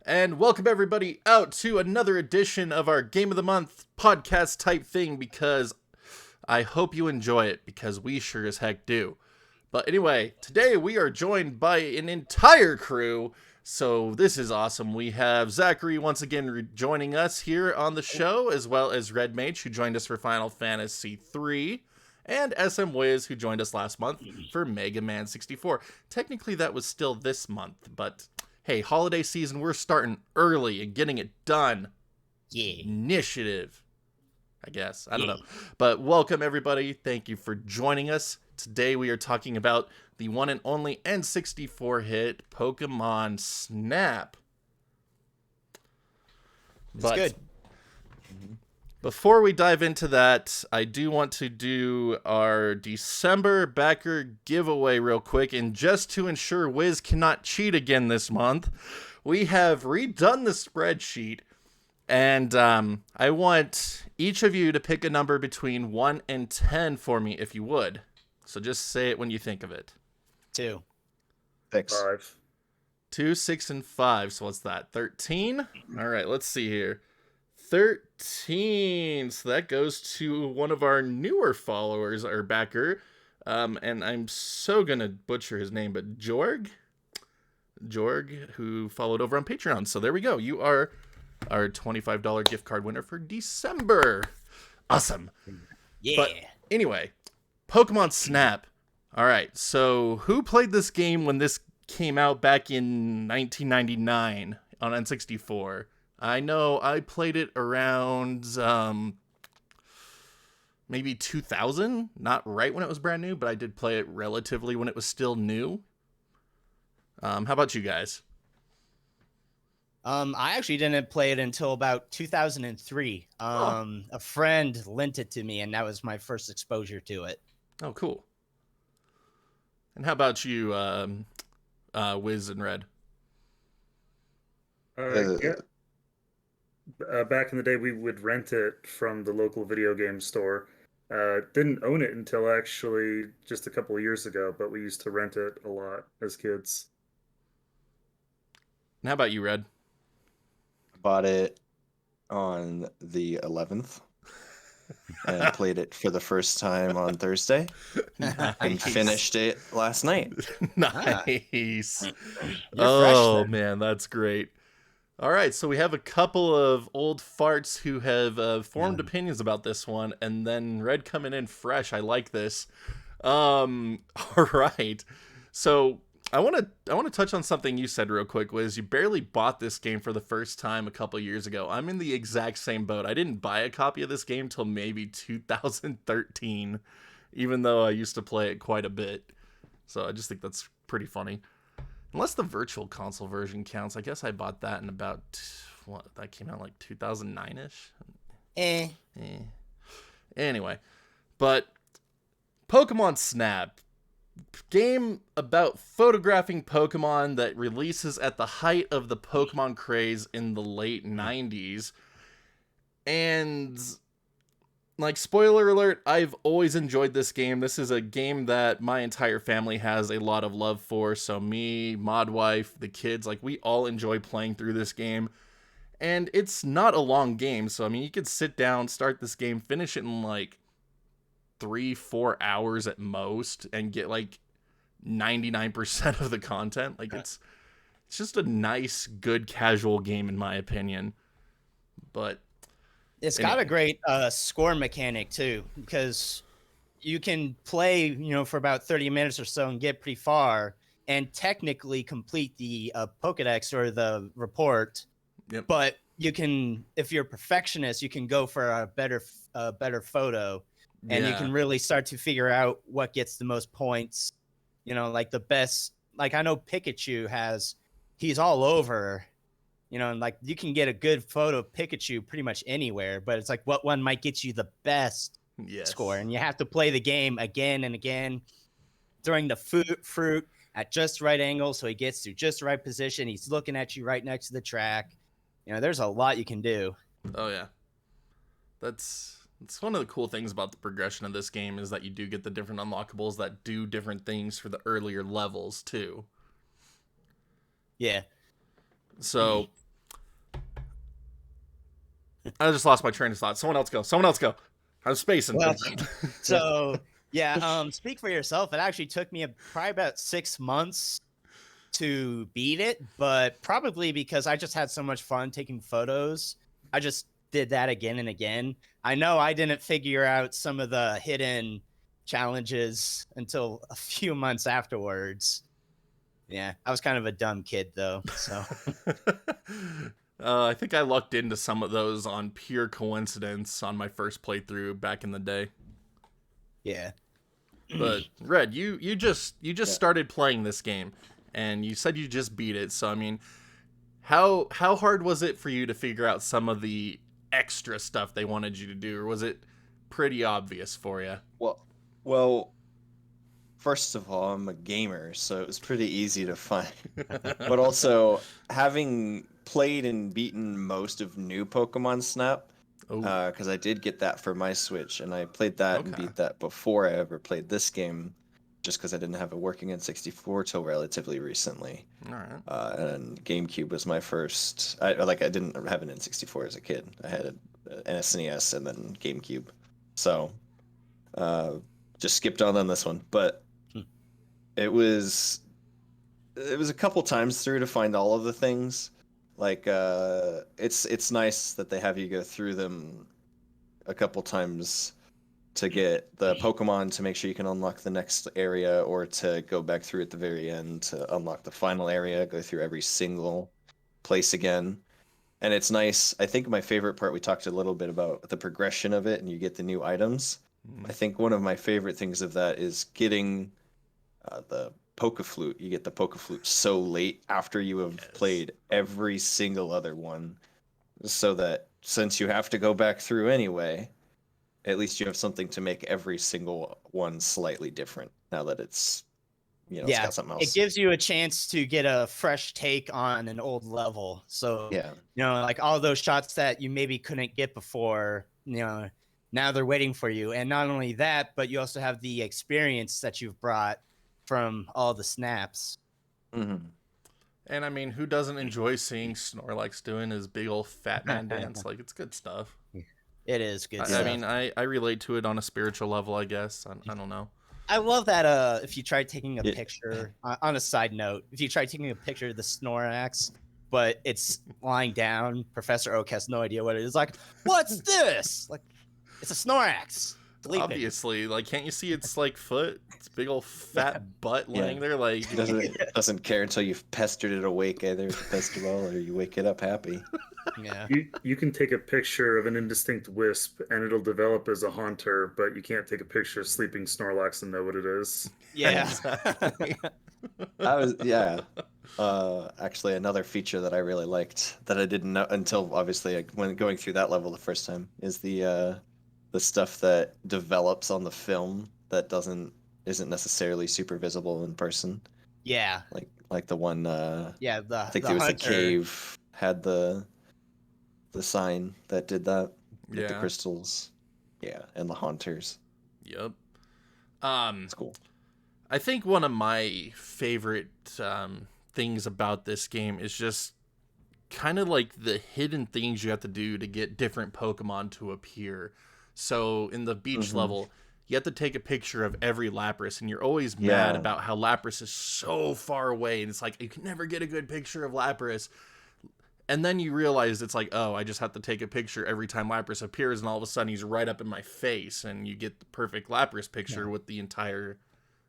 And welcome everybody out to another edition of our Game of the Month podcast type thing, because I hope you enjoy it, because we sure as heck do. But anyway, today we are joined by an entire crew, so this is awesome. We have Zachary once again joining us here on the show, as well as Red Mage, who joined us for Final Fantasy III, and SMWiz, who joined us last month for Mega Man 64. Technically that was still this month, but hey, holiday season, we're starting early and getting it done. Yeah. Initiative, I guess. I don't know. But welcome, everybody. Thank you for joining us. Today we are talking about the one and only N64 hit, Pokemon Snap. It's good. Before we dive into that, I do want to do our December backer giveaway real quick. And just to ensure Wiz cannot cheat again this month, we have redone the spreadsheet. And I want each of you to pick a number between 1 and 10 for me, if you would. So just say it when you think of it. 2. 6. 5. 2, 6, and 5. So what's that? 13? All right, let's see here. 13. So that goes to one of our newer followers, our backer. And I'm so going to butcher his name, but Joerg, who followed over on Patreon. So there we go. You are our $25 gift card winner for December. Awesome. Yeah. But anyway, Pokemon Snap. All right. So who played this game when this came out back in 1999 on N64? I know I played it around maybe 2000. Not right when it was brand new, but I did play it relatively when it was still new. How about you guys? I actually didn't play it until about 2003. A friend lent it to me, and that was my first exposure to it. Oh, cool. And how about you, Wiz and Red? Back in the day, we would rent it from the local video game store. Didn't own it until actually just a couple of years ago, but we used to rent it a lot as kids. And how about you, Red? Bought it on the 11th and played it for the first time on Thursday and finished it last night. Nice. You're Oh, fresh, man, that's great. All right, so we have a couple of old farts who have formed opinions about this one, and then Red coming in fresh. I like this. All right. So I want to touch on something you said real quick, Wiz. You barely bought this game for the first time a couple years ago. I'm in the exact same boat. I didn't buy a copy of this game till maybe 2013, even though I used to play it quite a bit. So I just think that's pretty funny. Unless the virtual console version counts. I guess I bought that in about, that came out like 2009-ish? Anyway, but Pokemon Snap. Game about photographing Pokemon that releases at the height of the Pokemon craze in the late 90s. And, like, spoiler alert, I've always enjoyed this game. This is a game that my entire family has a lot of love for. So me, Modwife, the kids, like, we all enjoy playing through this game. And it's not a long game. So, I mean, you could sit down, start this game, finish it in, like, 3-4 hours at most, and get like 99% of the content. Like it's just a nice, good, casual game in my opinion. But It's got a great score mechanic too, because you can play, for about 30 minutes or so and get pretty far, and technically complete the Pokedex or the report. Yep. But you can, if you're a perfectionist, you can go for a better photo. And you can really start to figure out what gets the most points, like the best. Like I know Pikachu he's all over, and like you can get a good photo of Pikachu pretty much anywhere, but it's like what one might get you the best score. And you have to play the game again and again, throwing the fruit at just right angle so he gets to just right position. He's looking at you right next to the track. There's a lot you can do. Oh, yeah. It's one of the cool things about the progression of this game is that you do get the different unlockables that do different things for the earlier levels too. Yeah. So I just lost my train of thought. Someone else go. Someone else go. I'm spacing. Well, so yeah, speak for yourself. It actually took me probably about 6 months to beat it, but probably because I just had so much fun taking photos. I just did that again and again. I know I didn't figure out some of the hidden challenges until a few months afterwards. Yeah, I was kind of a dumb kid though, so. I think I lucked into some of those on pure coincidence on my first playthrough back in the day. Yeah. But Red, you just started playing this game, and you said you just beat it. So I mean, how hard was it for you to figure out some of the extra stuff they wanted you to do, or was it pretty obvious for you? Well, first of all, I'm a gamer, so it was pretty easy to find. But also, having played and beaten most of new Pokemon Snap, because I did get that for my Switch, and I played that and beat that before I ever played this game, just because I didn't have it working in 64 till relatively recently. All right. And GameCube was my first. I didn't have an N64 as a kid. I had an SNES and then GameCube. So, just skipped on this one, but it was a couple times through to find all of the things. Like it's nice that they have you go through them a couple times to get the Pokemon to make sure you can unlock the next area, or to go back through at the very end to unlock the final area, go through every single place again. And it's nice. I think my favorite part, we talked a little bit about the progression of it, and you get the new items. I think one of my favorite things of that is getting the Pokeflute. You get the Pokeflute so late after you have played every single other one, so that since you have to go back through anyway, at least you have something to make every single one slightly different now that it's, it's got something else. It gives you a chance to get a fresh take on an old level. So, like all those shots that you maybe couldn't get before, now they're waiting for you. And not only that, but you also have the experience that you've brought from all the snaps. Mm-hmm. And I mean, who doesn't enjoy seeing Snorlax doing his big old fat man dance? Like, it's good stuff. It is good stuff. I mean, I relate to it on a spiritual level, I guess. I don't know. I love that if you try taking a picture, on a side note, if you try taking a picture of the Snorlax, but it's lying down, Professor Oak has no idea what it is. Like, what's this? Like, it's a Snorlax. Obviously, like, can't you see its like foot? It's big old fat butt laying there, like doesn't care until you've pestered it awake either at the festival, or you wake it up happy. Yeah, you can take a picture of an indistinct wisp and it'll develop as a haunter, but you can't take a picture of sleeping Snorlax and know what it is. Yeah. Actually, another feature that I really liked that I didn't know until obviously when going through that level the first time is the stuff that develops on the film that isn't necessarily super visible in person. Yeah. Like the one I think there was a cave had the sign that did that with the crystals. Yeah, and the haunters. Yep. It's cool. I think one of my favorite things about this game is just kind of like the hidden things you have to do to get different Pokemon to appear. So in the beach level, you have to take a picture of every Lapras, and you're always mad about how Lapras is so far away, and it's like, you can never get a good picture of Lapras. And then you realize it's like, oh, I just have to take a picture every time Lapras appears, and all of a sudden he's right up in my face, and you get the perfect Lapras picture with the entire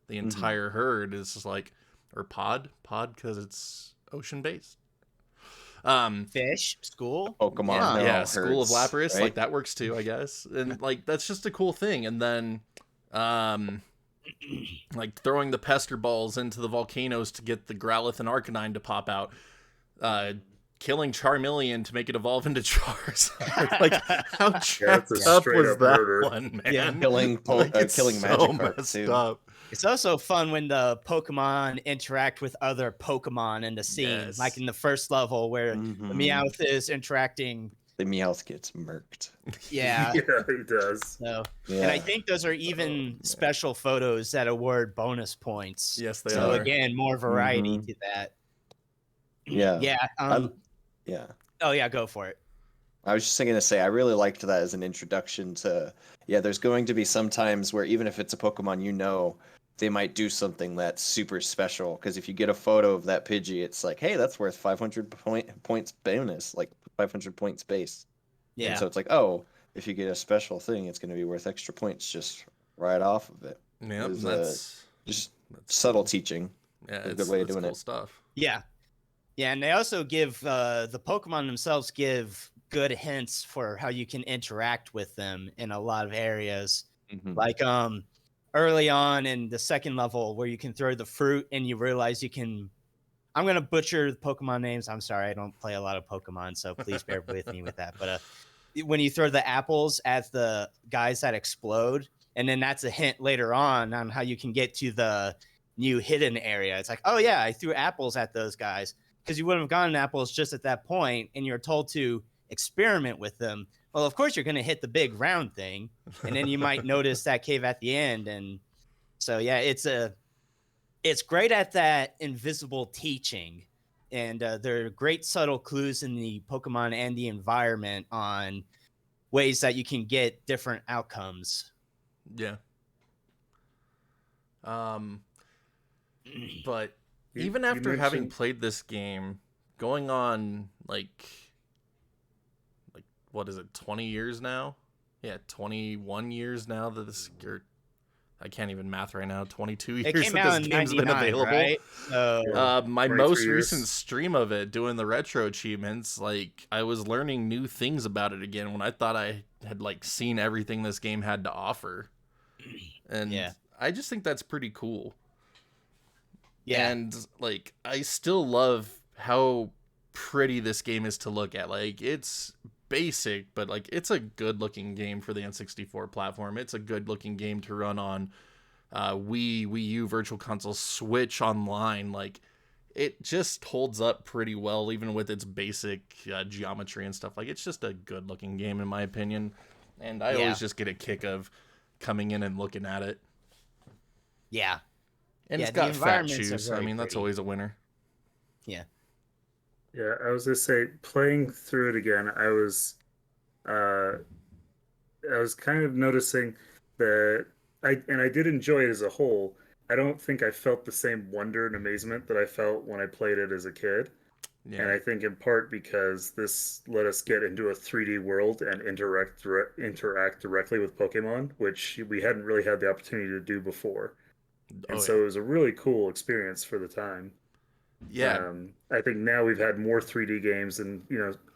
herd. Is just like, or pod because it's ocean based. Fish school Pokemon school of herds, Lapras, right? like that works too, I guess. And like that's just a cool thing. And then like throwing the pester balls into the volcanoes to get the Growlithe and Arcanine to pop out, killing Charmeleon to make it evolve into Charizard. Like, how jacked up was that one, man? Yeah, killing so Magikarp too. Up. It's also fun when the Pokemon interact with other Pokemon in the scene, like in the first level where the Meowth is interacting. The Meowth gets murked. Yeah. Yeah, he does. So, and I think those are even special photos that award bonus points. Yes, they are. So again, more variety to that. Yeah. Yeah. Yeah. Oh yeah, go for it. I was just going to say, I really liked that as an introduction to, yeah, there's going to be some times where even if it's a Pokemon, they might do something that's super special. Because if you get a photo of that Pidgey, it's like, hey, that's worth 500 points bonus, like 500 points base. Yeah. And so it's like, oh, if you get a special thing, it's going to be worth extra points just right off of it. Yeah, that's subtle cool. teaching. Yeah, it's a good way of doing cool it. Stuff. Yeah. Yeah, and they also give the Pokemon themselves give good hints for how you can interact with them in a lot of areas. Mm-hmm. Like early on in the second level where you can throw the fruit and you realize you can. I'm going to butcher the Pokemon names. I'm sorry, I don't play a lot of Pokemon, so please bear with me with that. But when you throw the apples at the guys that explode, and then that's a hint later on how you can get to the new hidden area. It's like, oh yeah, I threw apples at those guys, because you wouldn't have gotten apples just at that point, and you're told to experiment with them. Well, of course you're going to hit the big round thing, and then you might notice that cave at the end. And so yeah, it's great at that invisible teaching, and there are great subtle clues in the Pokemon and the environment on ways that you can get different outcomes. Yeah. But even after having played this game, going on like what is it, 20 years now? Yeah, 21 years now that this, or I can't even math right now. 22 years that this game's been available. Right? My most recent stream of it, doing the retro achievements, like I was learning new things about it again when I thought I had like seen everything this game had to offer. And yeah. I just think that's pretty cool. Yeah. And like I still love how pretty this game is to look at. Like it's basic, but like it's a good looking game for the N64 platform. It's a good looking game to run on Wii U, Virtual Console, Switch online. Like it just holds up pretty well, even with its basic geometry and stuff. Like it's just a good looking game in my opinion, and I always just get a kick of coming in and looking at it. Yeah. And it's got fat shoes. I mean, that's always a winner. Yeah. Yeah, I was gonna say, playing through it again, I was kind of noticing that I did enjoy it as a whole. I don't think I felt the same wonder and amazement that I felt when I played it as a kid. Yeah. And I think in part because this let us get into a 3D world and interact directly with Pokemon, which we hadn't really had the opportunity to do before. And so it was a really cool experience for the time. Yeah. I think now we've had more 3D games and,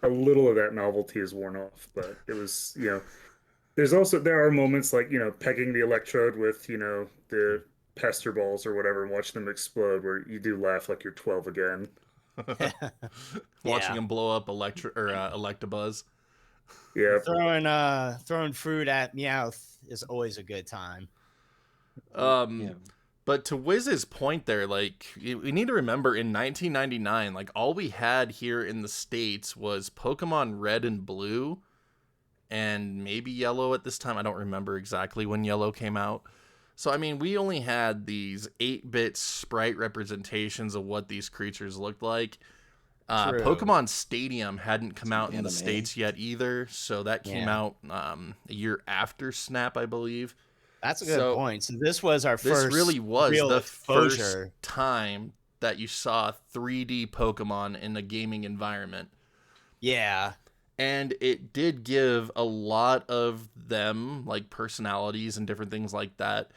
a little of that novelty is worn off, but it was, there are moments like, pegging the electrode with, the pester balls or whatever and watching them explode where you do laugh like you're 12 again. Watching them blow up Electabuzz. Yeah. Throwing fruit at Meowth is always a good time. But to Wiz's point there, like, we need to remember in 1999, like, all we had here in the States was Pokemon Red and Blue and maybe Yellow at this time. I don't remember exactly when Yellow came out. So, I mean, we only had these 8-bit sprite representations of what these creatures looked like. Pokemon Stadium hadn't come out in the States yet either, so that came out a year after Snap, I believe. That's a good point. So this was our first. This really was real the exposure. First time that you saw 3D Pokemon in a gaming environment. Yeah. And it did give a lot of them like personalities and different things like that.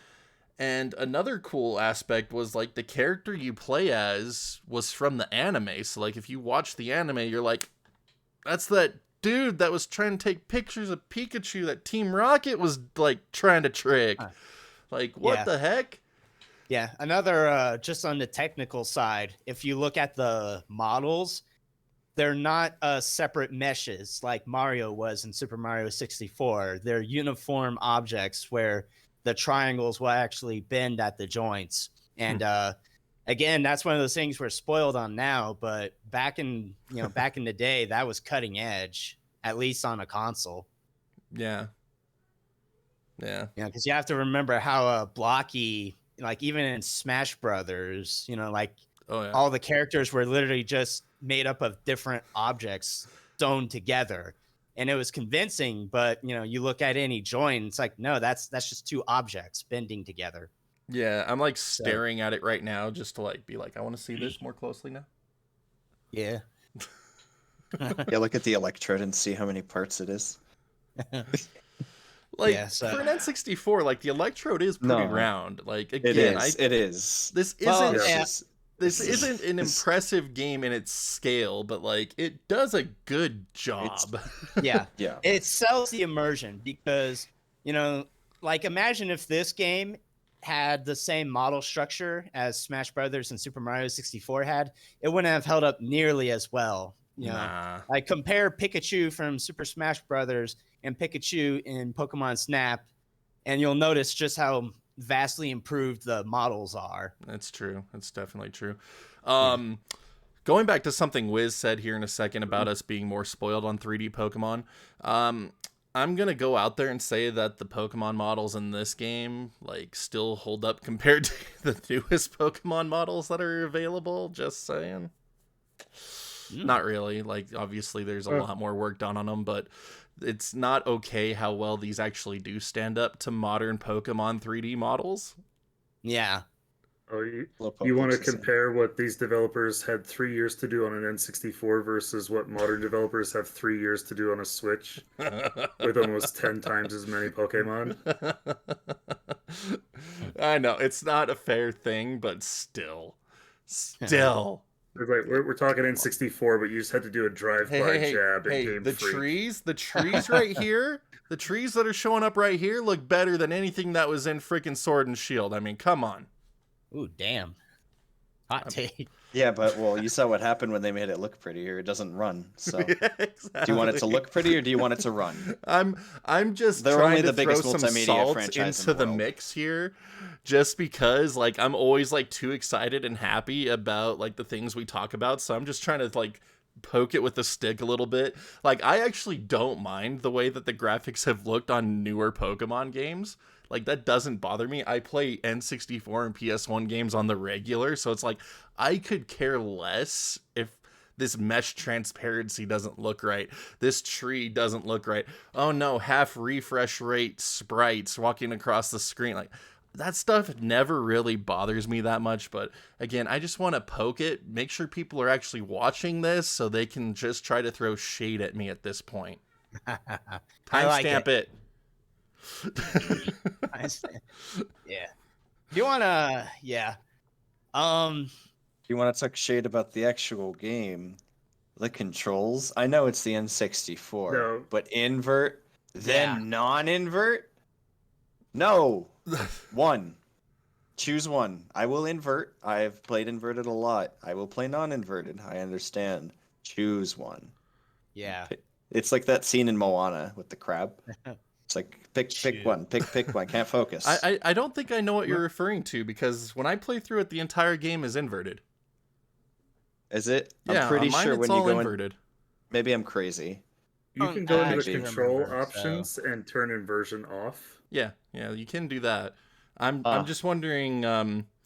And another cool aspect was like the character you play as was from the anime. So like if you watch the anime, you're like, that's that dude that was trying to take pictures of Pikachu that Team Rocket was like trying to trick. Like what the heck? Yeah, another just on the technical side, if you look at the models, they're not separate meshes like Mario was in Super Mario 64. They're uniform objects where the triangles will actually bend at the joints. And again, that's one of those things we're spoiled on now, but back in the day, that was cutting edge, at least on a console. Yeah. Yeah. Yeah, because you have to remember how blocky, like even in Smash Brothers, all the characters were literally just made up of different objects sewn together. and it was convincing. But you look at any join, it's like, no, that's just two objects bending together. Yeah, I'm like staring at it right now just to like be like, I want to see this more closely now. Yeah. Yeah, look at the electrode and see how many parts it is. Like for an N64, like the electrode is pretty round. Like again, it is. This isn't this isn't an impressive game in its scale, but like it does a good job. Yeah. Yeah. It sells the immersion because like imagine if this game had the same model structure as Smash Brothers and Super Mario 64 had, it wouldn't have held up nearly as well. Like compare Pikachu from Super Smash Brothers and Pikachu in Pokemon Snap, and you'll notice just how vastly improved the models are. That's true. That's definitely true. Going back to something Wiz said here in a second about us being more spoiled on 3D Pokemon, I'm going to go out there and say that the Pokemon models in this game like still hold up compared to the newest Pokemon models that are available. Just saying. Not really. Like, obviously, there's a lot more work done on them, but it's not okay how well these actually do stand up to modern Pokemon 3D models. Yeah. Oh, you want to compare what these developers had 3 years to do on an N64 versus what modern developers have 3 years to do on a Switch with almost 10 times as many Pokemon? I know, it's not a fair thing, but still. It's like we're talking N64, but you just had to do a drive-by jab and Game Freak. The trees right here, the trees that are showing up right here look better than anything that was in freaking Sword and Shield. I mean, come on. Ooh, damn. Hot take. Yeah, but you saw what happened when they made it look prettier. It doesn't run. So, yeah, exactly. Do you want it to look pretty or do you want it to run? I'm just They're trying only to the biggest throw some multimedia salt franchise into in the the world. mix here, just because like I'm always like too excited and happy about like the things we talk about. So I'm just trying to like poke it with a stick a little bit. Like I actually don't mind the way that the graphics have looked on newer Pokemon games. Like, that doesn't bother me. I play N64 and PS1 games on the regular, so it's like, I could care less if this mesh transparency doesn't look right. This tree doesn't look right. Oh no, half refresh rate sprites walking across the screen. Like, that stuff never really bothers me that much, but again, I just want to poke it, make sure people are actually watching this so they can just try to throw shade at me at this point. Timestamp it. Yeah. Do you wanna You want to talk shade about the actual game, the controls? I know it's the N64, but invert, then non-invert? No. One. Choose one. I will invert. I've played inverted a lot. I will play non-inverted. I understand. Choose one. Yeah. It's like that scene in Moana with the crab. It's like pick one, pick one. Can't focus. I don't think I know what you're referring to because when I play through it, the entire game is inverted. Is it? Yeah, I'm pretty mine sure it's when all you go inverted. Maybe I'm crazy. You can go into the control remember, options and turn inversion off. Yeah, you can do that. I'm just wondering.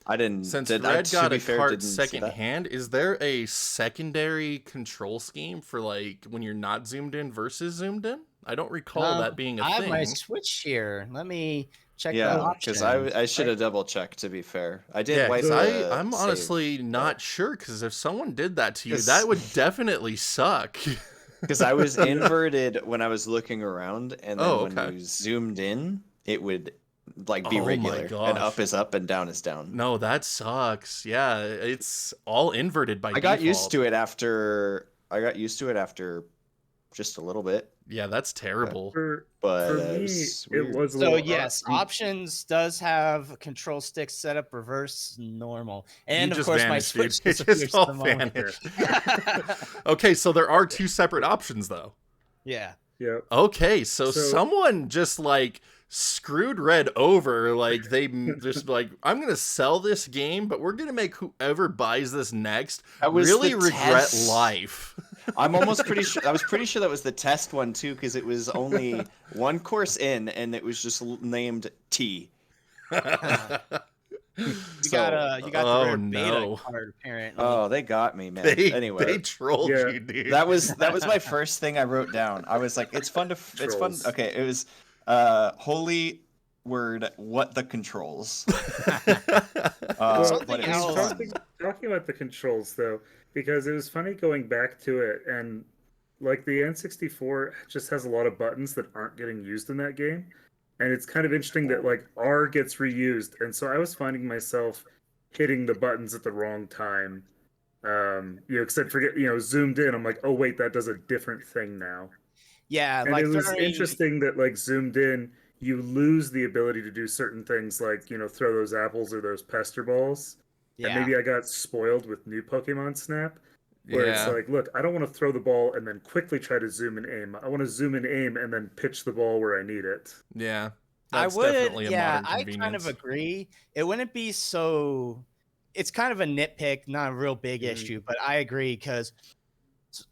I didn't. Since Red got a cart secondhand, is there a secondary control scheme for like when you're not zoomed in versus zoomed in? I don't recall that being a thing. I thing. have my Switch here. Let me check the Yeah, options. because I should have double checked. To be fair, I did. Yeah, wipe I'm honestly not sure because if someone did that to you, that would definitely suck. Because I was inverted when I was looking around, and then when you zoomed in, it would like be regular, and up is up and down is down. No, that sucks. Yeah, it's all inverted by default. I got used to it after just a little bit. Yeah, that's terrible. But for me, it was a so little yes, options does have control stick setup, reverse, normal, and of course my Switch just all vanished. Okay, so there are two separate options though. Yeah. Yeah. Okay, so someone just like screwed Red over. Like they just like, I'm gonna sell this game, but we're gonna make whoever buys this next really regret life. I'm almost pretty sure. I was pretty sure that was the test one too, because it was only one course in, and it was just named T. You got the rare beta card apparently. Oh, they got me, man. Anyway, they trolled you, dude. That was my first thing I wrote down. I was like, it's fun. Okay, it was holy word. What the controls? But it was talking about the controls though, because it was funny going back to it, and like the N64 just has a lot of buttons that aren't getting used in that game. And it's kind of interesting that like R gets reused, and so I was finding myself hitting the buttons at the wrong time. Because I'd forget, zoomed in. I'm like, oh wait, that does a different thing now. Yeah, and it was interesting that like zoomed in, you lose the ability to do certain things like throw those apples or those pester balls. Yeah. And maybe I got spoiled with new Pokemon Snap. Where it's like, look, I don't want to throw the ball and then quickly try to zoom and aim. I want to zoom and aim and then pitch the ball where I need it. Yeah. That's definitely a modern convenience. I kind of agree. It wouldn't be so... It's kind of a nitpick, not a real big issue, but I agree because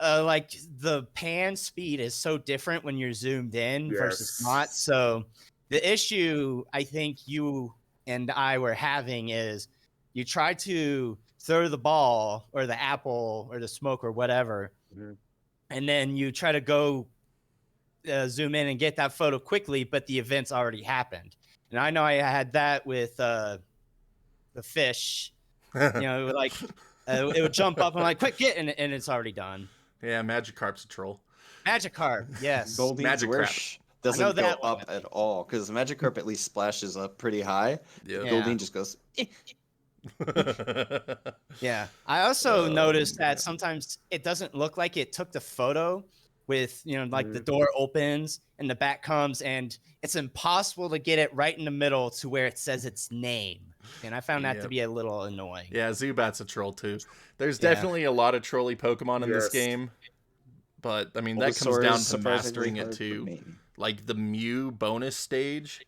like the pan speed is so different when you're zoomed in versus not. So the issue I think you and I were having is you try to throw the ball or the apple or the smoke or whatever, and then you try to go zoom in and get that photo quickly, but the event's already happened. And I know I had that with the fish. It would, it would jump up and like, quick, get, and it's already done. Yeah, Magikarp's a troll. Magikarp, yes. Goldie's Wish doesn't go up at all, because Magikarp at least splashes up pretty high. Yeah. Goldie just goes... Yeah. I also noticed that sometimes it doesn't look like it took the photo with, like the door opens and the bat comes, and it's impossible to get it right in the middle to where it says its name. And I found that to be a little annoying. Yeah, Zubat's a troll too. There's definitely a lot of trolly Pokemon in this game. But, I mean, that comes down to mastering it too. Like, the Mew bonus stage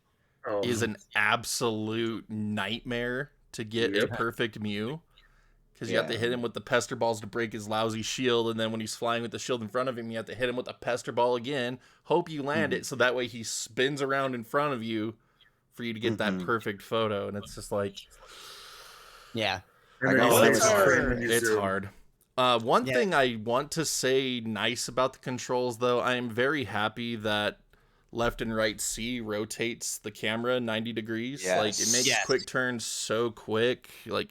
is an absolute nightmare to get a perfect Mew. Because you have to hit him with the pester balls to break his lousy shield, and then when he's flying with the shield in front of him, you have to hit him with a pester ball again, hope you land it, so that way he spins around in front of you for you to get that perfect photo, and it's just like... Yeah. It's hard. One thing I want to say nice about the controls, though, I am very happy that left and right C rotates the camera 90 degrees. Yes. Like, it makes quick turns so quick, like...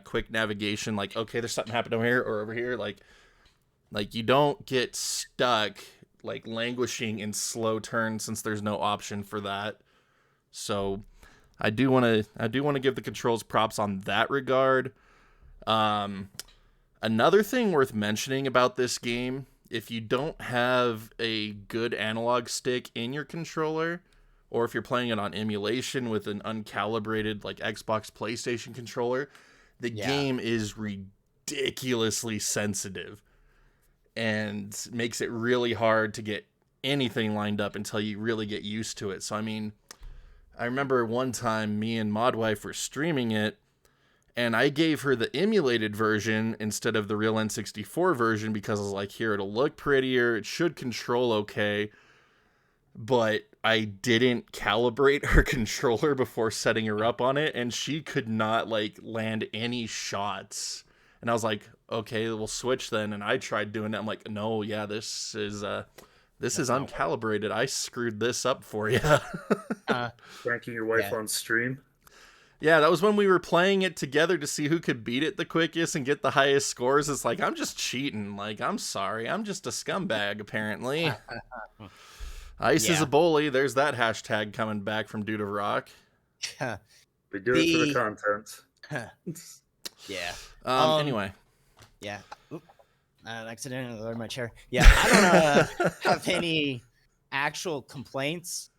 quick navigation, like, okay, there's something happened over here or over here, like you don't get stuck like languishing in slow turns since there's no option for that. So I do want to give the controls props on that regard. Another thing worth mentioning about this game, if you don't have a good analog stick in your controller, or if you're playing it on emulation with an uncalibrated like Xbox PlayStation controller, the game is ridiculously sensitive and makes it really hard to get anything lined up until you really get used to it. So, I mean, I remember one time me and Modwife were streaming it, and I gave her the emulated version instead of the real N64 version because I was like, here, it'll look prettier, it should control okay. But I didn't calibrate her controller before setting her up on it, and she could not like land any shots. And I was like, okay, we'll switch then. And I tried doing it. I'm like, no, yeah, this is uncalibrated. I screwed this up for you. Ranking your wife on stream. Yeah, that was when we were playing it together to see who could beat it the quickest and get the highest scores. It's like, I'm just cheating. Like, I'm sorry. I'm just a scumbag, apparently. Ice is a bully. There's that hashtag coming back from Dude of Rock. We do it for the content. Anyway. Yeah. I accidentally lowered my chair. Yeah, I don't have any actual complaints.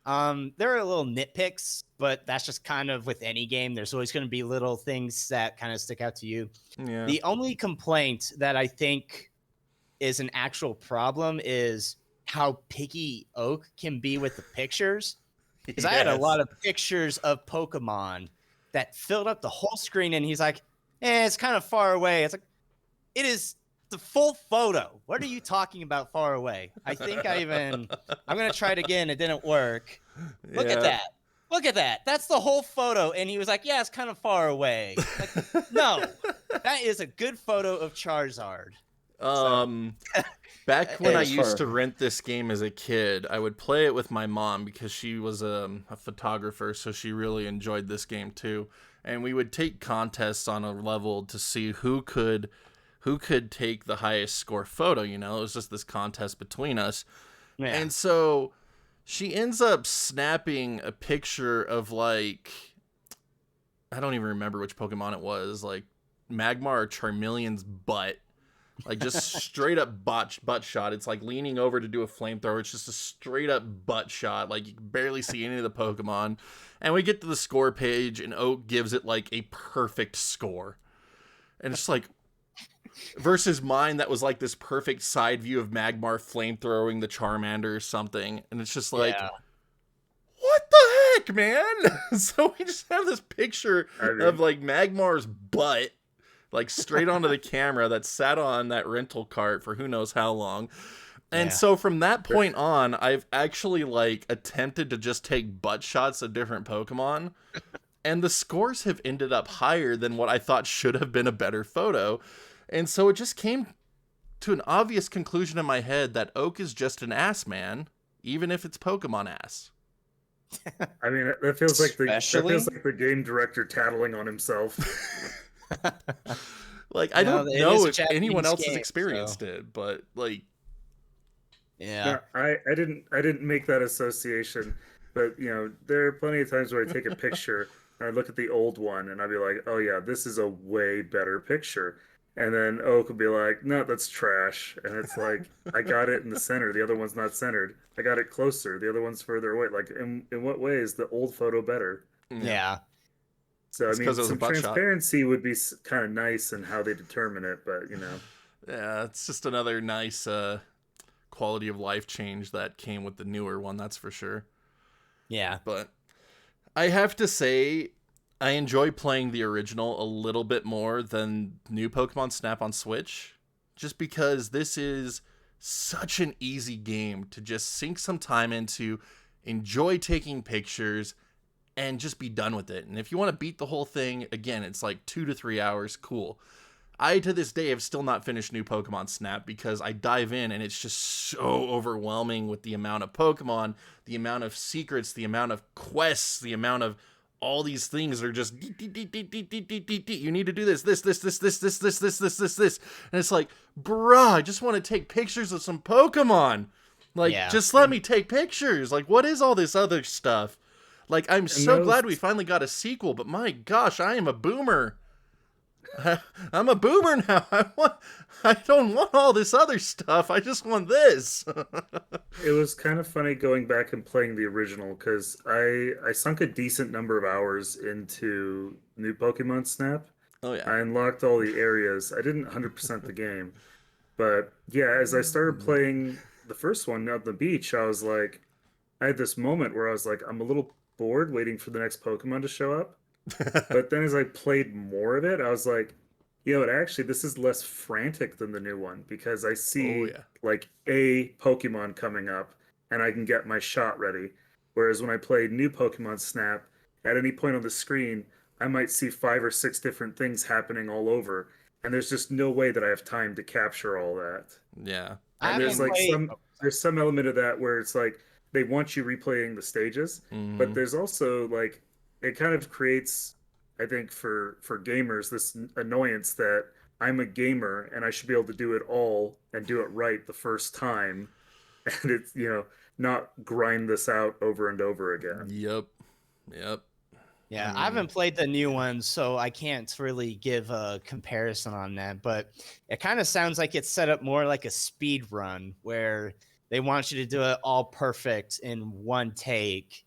There are little nitpicks, but that's just kind of with any game. There's always going to be little things that kind of stick out to you. Yeah. The only complaint that I think is an actual problem is how picky Oak can be with the pictures. Because I had a lot of pictures of Pokemon that filled up the whole screen, and he's like, it's kind of far away. It's like, it is the full photo. What are you talking about far away? I think I'm going to try it again. It didn't work. Look at that. look at that. That's the whole photo. And he was like, yeah, it's kind of far away. Like, no, that is a good photo of Charizard. Back when I used far. to rent this game as a kid, I would play it with my mom because she was a photographer, so she really enjoyed this game too. And we would take contests on a level to see who could take the highest score photo. You know, it was just this contest between us. Yeah. And so she ends up snapping a picture of, like, I don't even remember which Pokemon it was, like Magmar or Charmeleon's butt. Like, just straight up butt shot. It's like leaning over to do a flamethrower. It's just a straight up butt shot. Like, you can barely see any of the Pokemon. And we get to the score page, and Oak gives it like a perfect score. And it's like, versus mine that was like this perfect side view of Magmar flamethrowing the Charmander or something. And it's just like, what the heck, man? So we just have this picture of like Magmar's butt, like straight onto the camera that sat on that rental cart for who knows how long. And so from that point on, I've actually like attempted to just take butt shots of different Pokemon. And the scores have ended up higher than what I thought should have been a better photo. And so it just came to an obvious conclusion in my head that Oak is just an ass man, even if it's Pokemon ass. I mean, that feels like the game director tattling on himself. Like, I don't know if anyone else has experienced it, but like, no, I didn't make that association, but you know, there are plenty of times where I take a picture and I look at the old one and I'd be like, oh yeah, this is a way better picture. And then Oak would be like, no, that's trash. And it's like, I got it in the center. The other one's not centered. I got it closer. The other one's further away. Like, in what way is the old photo better? Yeah. So, I mean, some transparency would be kind of nice in how they determine it, but, you know. Yeah, it's just another nice quality of life change that came with the newer one, that's for sure. Yeah. But I have to say, I enjoy playing the original a little bit more than new Pokemon Snap on Switch, just because this is such an easy game to just sink some time into, enjoy taking pictures, and just be done with it. And if you want to beat the whole thing, again, it's like 2 to 3 hours, cool. I, to this day, have still not finished new Pokemon Snap because I dive in and it's just so overwhelming with the amount of Pokemon, the amount of secrets, the amount of quests, the amount of all these things are just you need to do this. And it's like, bruh, I just want to take pictures of some Pokemon. Like, just let me take pictures. Like, what is all this other stuff? Like, I'm so glad we finally got a sequel, but my gosh, I am a boomer. I'm a boomer now. I don't want all this other stuff. I just want this. It was kind of funny going back and playing the original because I sunk a decent number of hours into new Pokemon Snap. Oh yeah. I unlocked all the areas. I didn't 100% the game, but yeah, as I started playing the first one out on the beach, I was like, I had this moment where I was like, I'm a little bored waiting for the next Pokemon to show up. But then as I played more of it, I was like, you know, actually this is less frantic than the new one because I see like a Pokemon coming up and I can get my shot ready. Whereas when I played new Pokemon Snap, at any point on the screen, I might see 5 or 6 different things happening all over. And there's just no way that I have time to capture all that. Yeah. And there's like some element of that where it's like they want you replaying the stages, but there's also like it kind of creates, I think, for gamers, this annoyance that I'm a gamer and I should be able to do it all and do it right the first time. And it's, you know, not grind this out over and over again. Yep. Yeah, I haven't played the new one, so I can't really give a comparison on that. But it kind of sounds like it's set up more like a speed run where they want you to do it all perfect in one take.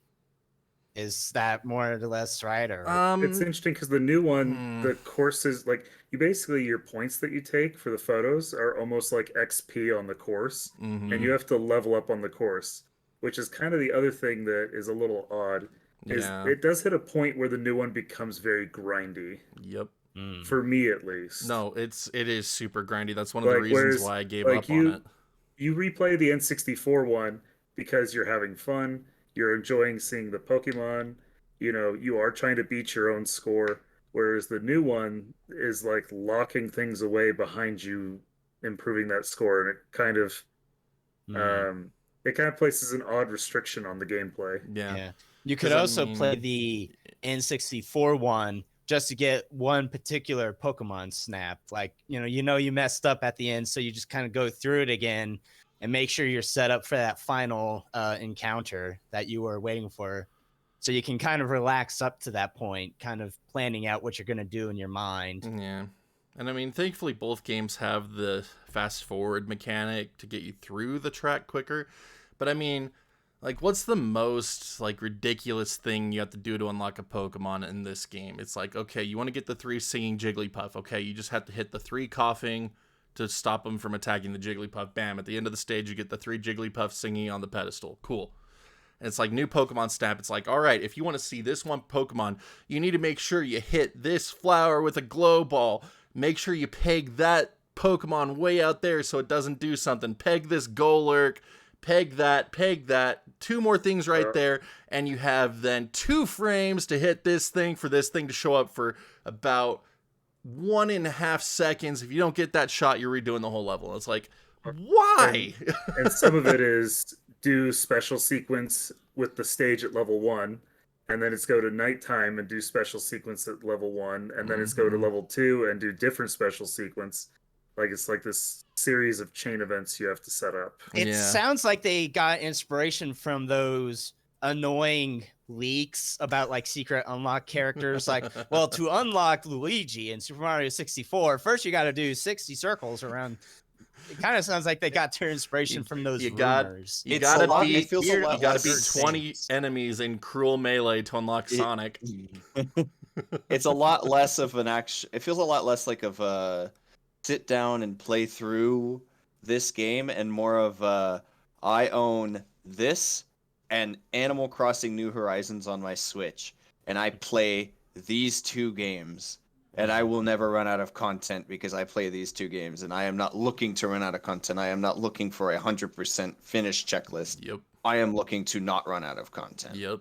Is that more or less right? Or it's interesting because the new one, the courses, like you basically your points that you take for the photos are almost like XP on the course, and you have to level up on the course, which is kind of the other thing that is a little odd. Is it does hit a point where the new one becomes very grindy. Yep. For me at least. No, it is super grindy. That's one of the reasons why I gave up on it. You replay the N64 one because you're having fun. You're enjoying seeing the Pokemon. you are trying to beat your own score, whereas the new one is like locking things away behind you, improving that score, and Mm, it kind of places an odd restriction on the gameplay. Yeah. yeah. You could 'Cause, I also play mean- the N64 one just to get one particular Pokemon snap. Like, you messed up at the end, so you just kind of go through it again and make sure you're set up for that final encounter that you were waiting for. So you can kind of relax up to that point, kind of planning out what you're going to do in your mind. Yeah. And I mean, thankfully, both games have the fast forward mechanic to get you through the track quicker. But I mean, like, what's the most, like, ridiculous thing you have to do to unlock a Pokemon in this game? It's like, okay, you want to get the 3 singing Jigglypuff. Okay, you just have to hit the 3 coughing to stop them from attacking the Jigglypuff. Bam, at the end of the stage, you get the 3 Jigglypuff singing on the pedestal. Cool. And it's like new Pokemon Snap. It's like, all right, if you want to see this one Pokemon, you need to make sure you hit this flower with a glow ball. Make sure you peg that Pokemon way out there so it doesn't do something. Peg this Golurk. Peg that. 2 more things right there. And you have then 2 frames to hit this thing for this thing to show up for about 1.5 seconds. If you don't get that shot, you're redoing the whole level. It's like, why? And some of it is do special sequence with the stage at level 1, and then it's go to nighttime and do special sequence at level 1, and then it's go to level 2 and do different special sequence. Like, it's like this series of chain events you have to set up. It sounds like they got inspiration from those annoying leaks about like secret unlock characters. Like, well, to unlock Luigi in Super Mario 64, first you got to do 60 circles around. It kind of sounds like they got their inspiration from those rumors. You gotta beat 20 enemies in cruel melee to unlock Sonic. It's a lot less of an action. It feels a lot less like of a sit down and play through this game, and more of I own this and Animal Crossing New Horizons on my Switch, and I play these 2 games. And I will never run out of content because I play these 2 games, and I am not looking to run out of content. I am not looking for a 100% finish checklist. Yep. I am looking to not run out of content. Yep.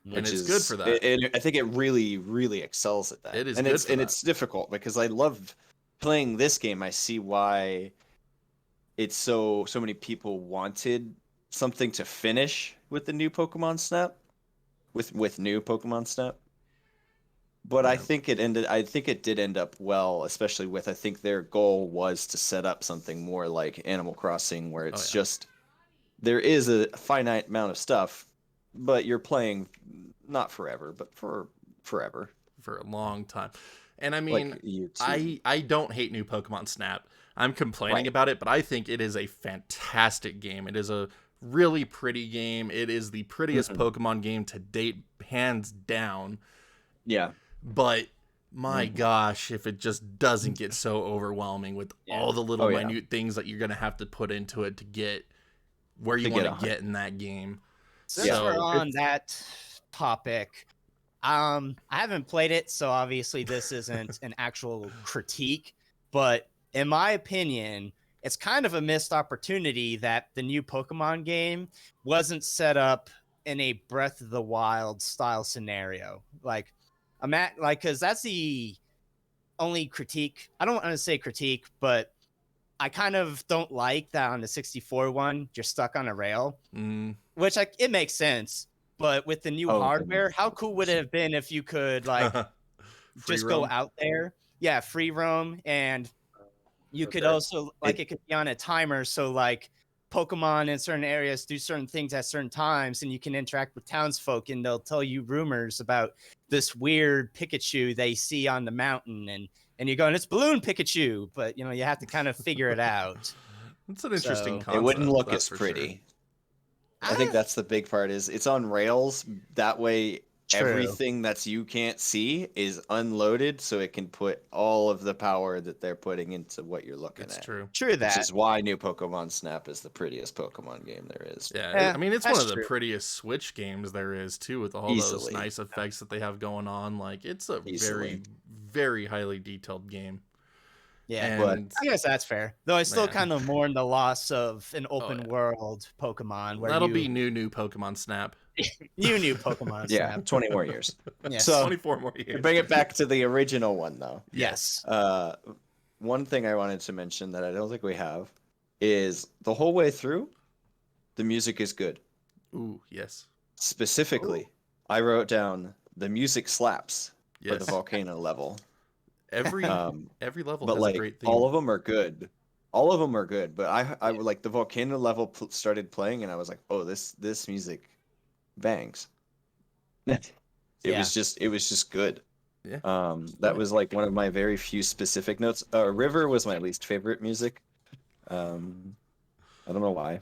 And it's good for that. I think it really, really excels at that. It is and good it's for and that. it's difficult because I love playing this game. I see why it's so many people wanted something to finish with the new Pokemon Snap, with new Pokemon Snap. But Yeah. I think it did end up well, especially with, I think their goal was to set up something more like Animal Crossing, where it's just, there is a finite amount of stuff, but you're playing not forever, but for forever. For a long time. And I mean, Like you too. I don't hate new Pokemon Snap. I'm complaining about it, but I think it is a fantastic game. It is a really pretty game. It is the prettiest Pokemon game to date, hands down. Yeah. But my gosh, if it just doesn't get so overwhelming with all the little minute things that you're going to have to put into it to get where you want to get in that game. Since we're on that topic, I haven't played it, so obviously this isn't an actual critique, but in my opinion, it's kind of a missed opportunity that the new Pokemon game wasn't set up in a Breath of the Wild style scenario. Like, because that's the only critique. I don't want to say critique, but I kind of don't like that on the 64 one, you're stuck on a rail, which it makes sense. But with the new hardware, how cool would it have been if you could like just go out there? Yeah, free roam, and you could also it could be on a timer, so like Pokemon in certain areas do certain things at certain times, and you can interact with townsfolk, and they'll tell you rumors about this weird Pikachu they see on the mountain, and you're going, it's Balloon Pikachu, but you have to kind of figure it out. It's an interesting concept. It wouldn't look as pretty. Sure. I think that's the big part, is it's on rails. That way, everything that you can't see is unloaded, so it can put all of the power that they're putting into what you're looking at. It's true. True that. Which is why new Pokemon Snap is the prettiest Pokemon game there is. Yeah, I mean, it's one of the prettiest Switch games there is, too, with all those nice effects that they have going on. Like, it's a very, very highly detailed game. Yeah, And I guess that's fair. Though I still Man. kind of mourn the loss of an open yeah. world Pokemon. Where that'll you, be new Pokemon Snap. you knew Pokemon Yeah, Snap. 20 more years. Yes. So 24 more to years. bring it back to the original one, though. Yes. One thing I wanted to mention that I don't think we have is the whole way through, the music is good. Ooh, yes. Specifically, I wrote down the music slaps for the Yes. volcano level. Every level But has like a great theme. all of them are good. All of them are good. But I would like the volcano level started playing, and I was like, oh, this music bangs. It was just good. Yeah. That was like one of my very few specific notes. River was my least favorite music. I don't know why.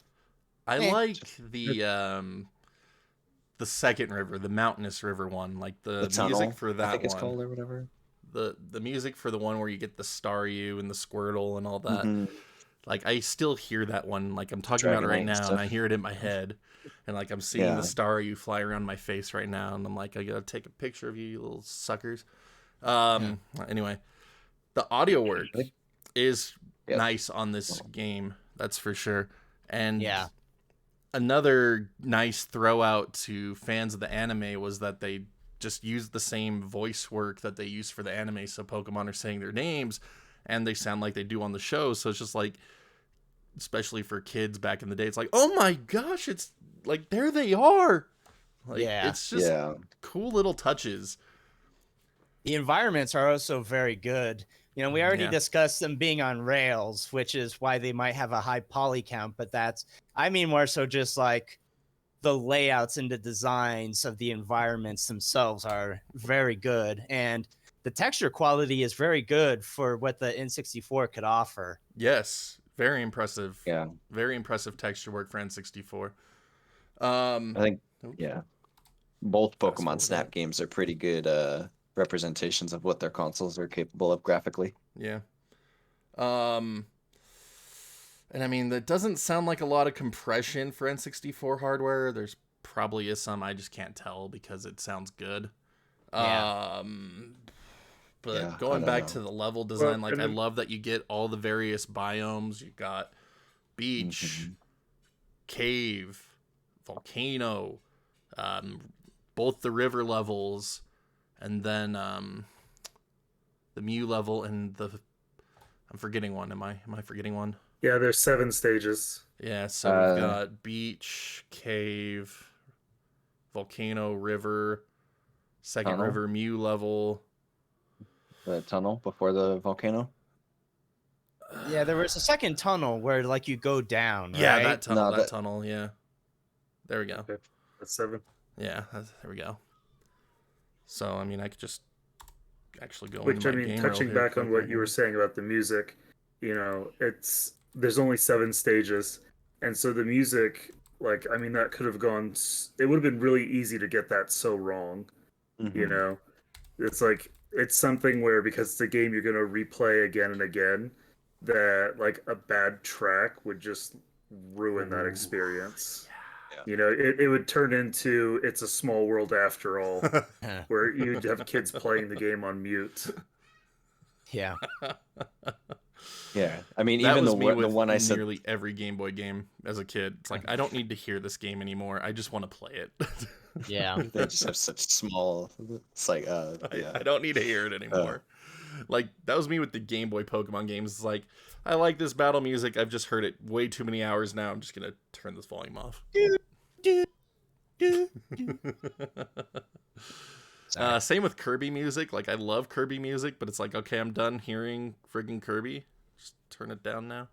I like the second river, the mountainous river one, like the tunnel, music for that I think it's one. called or whatever. The music for the one where you get the Staryu and the Squirtle and all that. Mhm. Like I still hear that one. Like I'm talking about it right Dragonite now, stuff. and I hear it in my head, and like I'm seeing the Yeah. Staryu fly around my face right now, and I'm like, I gotta take a picture of you, you little suckers. Anyway, the audio work is Yep. nice on this game, that's for sure. And Yeah. another nice throw out to fans of the anime was that they just used the same voice work that they used for the anime, so Pokemon are saying their names and they sound like they do on the show. So it's just like, especially for kids back in the day, it's like, oh my gosh, it's like there they are. Like, Yeah. it's just cool little touches. The environments are also very good. You know, we already discussed them being on rails, which is why they might have a high poly count, but I mean more so just like the layouts and the designs of the environments themselves are very good. And the texture quality is very good for what the N64 could offer. Yes, very impressive. Yeah. Very impressive texture work for N64. I think both Fast Pokemon forward Snap that. games are pretty good representations of what their consoles are capable of graphically. Yeah. And I mean, that doesn't sound like a lot of compression for N64 hardware. There's probably is some, I just can't tell because it sounds good. Yeah. But Yeah, I going don't back know. to the level design, Well, like I love that you get all the various biomes. You got beach, cave, volcano, both the river levels, and then the Mew level and I'm forgetting one. Am I forgetting one? Yeah, there's 7 stages. Yeah, so we've got beach, cave, volcano, river, second Tunnel. river, Mew level. The tunnel before the volcano. Yeah, there was a second tunnel where like you go down, right? Yeah, that tunnel, No, that tunnel, yeah. There we go. Okay, that's 7. Yeah, there we go. So, I mean, I could just actually go Which, into I my mean, game touching reel here back on quick what right you were now. saying about the music, you know, there's only 7 stages. And so the music, like, I mean, that could have gone, it would have been really easy to get that so wrong, you know? It's like, it's something where, because it's a game you're going to replay again and again, that, like, a bad track would just ruin that experience. You know, it would turn into It's a Small World After All, where you'd have kids playing the game on mute. Yeah. Yeah, I mean, That even was the me with one I said. nearly every Game Boy game as a kid. It's like, I don't need to hear this game anymore. I just want to play it. Yeah. They just have such small. It's like, I don't need to hear it anymore. Like, that was me with the Game Boy Pokemon games. It's like, I like this battle music. I've just heard it way too many hours now. I'm just going to turn this volume off. Same with Kirby music. Like, I love Kirby music, but it's like, okay, I'm done hearing friggin' Kirby. Just turn it down now.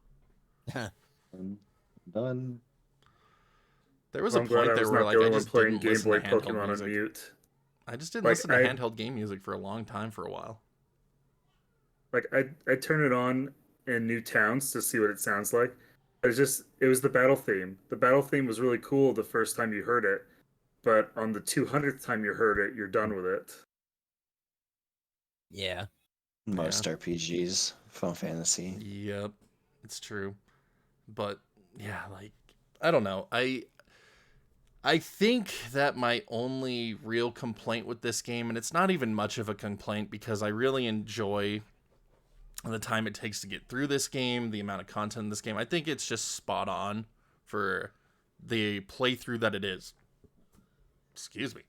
Done. There was Well, a I'm glad point I there was where not like the I only one just playing didn't Game listen Boy to handheld Pokemon music. on mute. I just didn't Like, listen to handheld game music for a long time for a while. Like, I turn it on in new towns to see what it sounds like. It was the battle theme. The battle theme was really cool the first time you heard it, but on the 200th time you heard it, you're done with it. Yeah. Most RPGs, Final Fantasy. Yep, it's true. But yeah, like, I don't know. I think that my only real complaint with this game, and it's not even much of a complaint because I really enjoy the time it takes to get through this game, the amount of content in this game, I think it's just spot on for the playthrough that it is. Excuse me.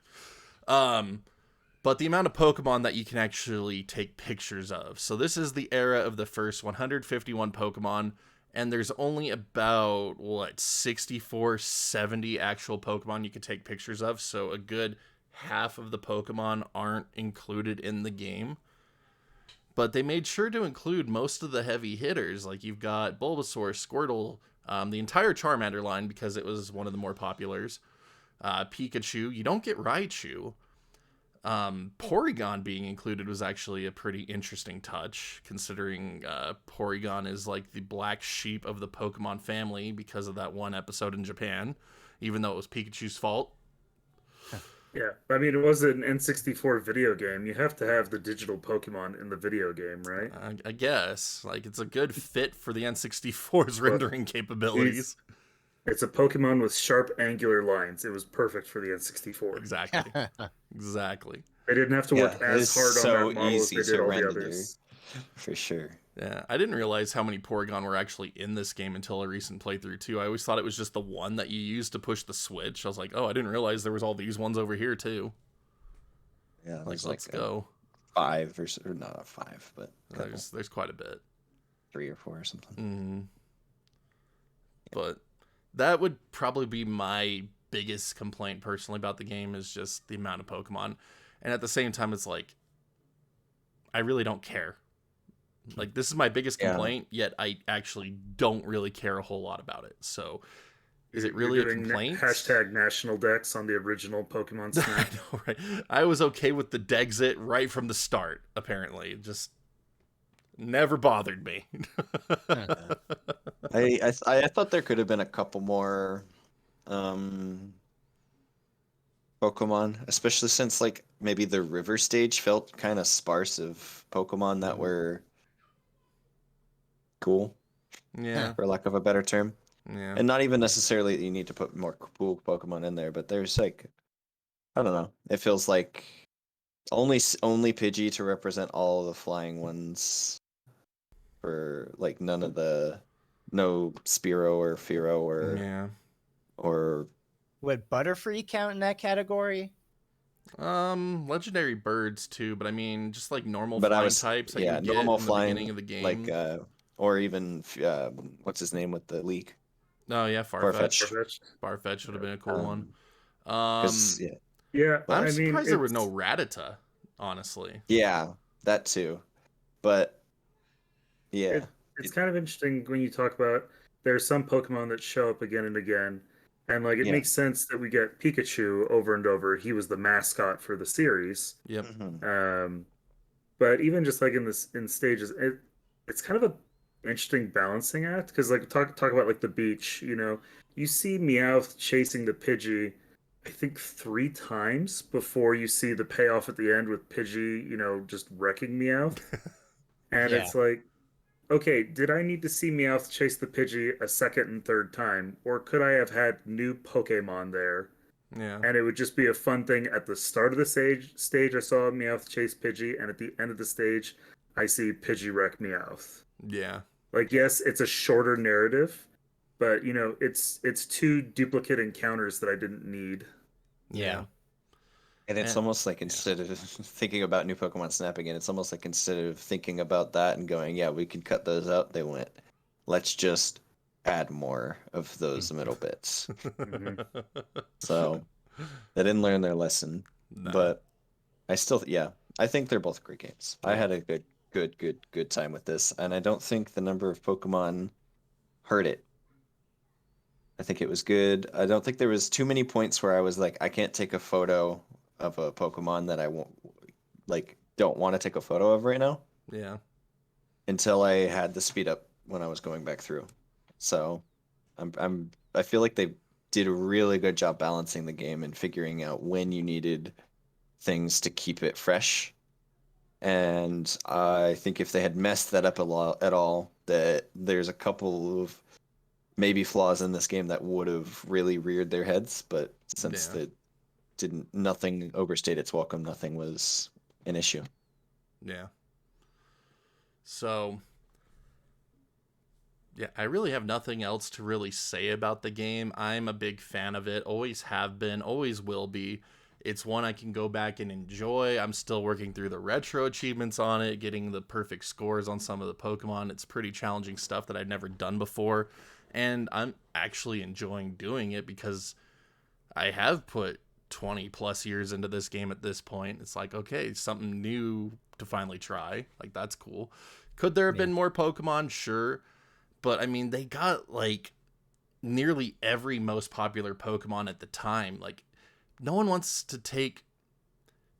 But the amount of Pokemon that you can actually take pictures of. So this is the era of the first 151 Pokemon, and there's only about, 64, 70 actual Pokemon you can take pictures of, so a good half of the Pokemon aren't included in the game. But they made sure to include most of the heavy hitters, like you've got Bulbasaur, Squirtle, the entire Charmander line, because it was one of the more populars. Pikachu, you don't get Raichu. Porygon being included was actually a pretty interesting touch, considering Porygon is like the black sheep of the Pokemon family because of that one episode in Japan, even though it was Pikachu's fault. Yeah, I mean, it was an N64 video game. You have to have the digital Pokemon in the video game, right? I guess. Like, it's a good fit for the N64's rendering capabilities. It's a Pokemon with sharp, angular lines. It was perfect for the N64. Exactly. Exactly. They didn't have to work as hard on that model as they did all the others. For sure. Yeah, I didn't realize how many Porygon were actually in this game until a recent playthrough, too. I always thought it was just the one that you used to push the switch. I was like, oh, I didn't realize there was all these ones over here, too. Yeah, let's go. 5 or not a 5, but there's quite a bit. 3 or 4 or something. Mm-hmm. But that would probably be my biggest complaint personally about the game, is just the amount of Pokemon. And at the same time, it's like, I really don't care. Like, this is my biggest complaint, yet I actually don't really care a whole lot about it. So, is it really a complaint? Hashtag National Dex on the original Pokemon Snap. I know, right? I was okay with the Dexit right from the start, apparently. It just never bothered me. I thought there could have been a couple more Pokemon, especially since, like, maybe the river stage felt kind of sparse of Pokemon that were cool, for lack of a better term. Yeah. And not even necessarily that you need to put more cool Pokemon in there, but there's, like, I don't know, it feels like only Pidgey to represent all the flying ones, for, like, no Spearow or Fearow or would Butterfree count in that category? Legendary birds too, but I mean, just like normal flying types that you get normal in the flying, beginning of the game, like or even what's his name with the leak? Oh yeah, Farfetch. Farfetch would have been a cool one. I'm surprised there was no Rattata, honestly. Yeah, that too, but yeah, it's kind of interesting when you talk about there's some Pokemon that show up again and again. And, like, it makes sense that we get Pikachu over and over. He was the mascot for the series. Yep. But even just, like, in stages, it's kind of a interesting balancing act. Because, like, talk about, like, the beach, you know. You see Meowth chasing the Pidgey, I think, 3 times before you see the payoff at the end with Pidgey, you know, just wrecking Meowth. And it's like, okay, did I need to see Meowth chase the Pidgey a second and third time? Or could I have had new Pokemon there? Yeah. And it would just be a fun thing. At the start of the stage I saw Meowth chase Pidgey, and at the end of the stage, I see Pidgey wreck Meowth. Yeah. Like, yes, it's a shorter narrative, but, you know, it's 2 duplicate encounters that I didn't need. Yeah. And it's almost like instead of thinking about new Pokemon Snap again, it's almost like instead of thinking about that and going, yeah, we can cut those out, they went, let's just add more of those middle bits. So they didn't learn their lesson. No. But I still, I think they're both great games. I had a good time with this, and I don't think the number of Pokemon hurt it. I think it was good. I don't think there was too many points where I was like, I can't take a photo of a Pokemon that I don't want to take a photo of right now. Yeah. Until I had the speed up when I was going back through. So I feel like they did a really good job balancing the game and figuring out when you needed things to keep it fresh. And I think if they had messed that up at all, that there's a couple of maybe flaws in this game that would have really reared their heads, but since nothing overstayed its welcome, nothing was an issue. Yeah. So, yeah, I really have nothing else to really say about the game. I'm a big fan of it. Always have been, always will be. It's one I can go back and enjoy. I'm still working through the retro achievements on it, getting the perfect scores on some of the Pokemon. It's pretty challenging stuff that I'd never done before. And I'm actually enjoying doing it because I have put 20 plus years into this game at this point. It's like, okay, something new to finally try. Like, that's cool. Could there have been more Pokemon? Sure. But, I mean, they got, like, nearly every most popular Pokemon at the time. Like, no one wants to take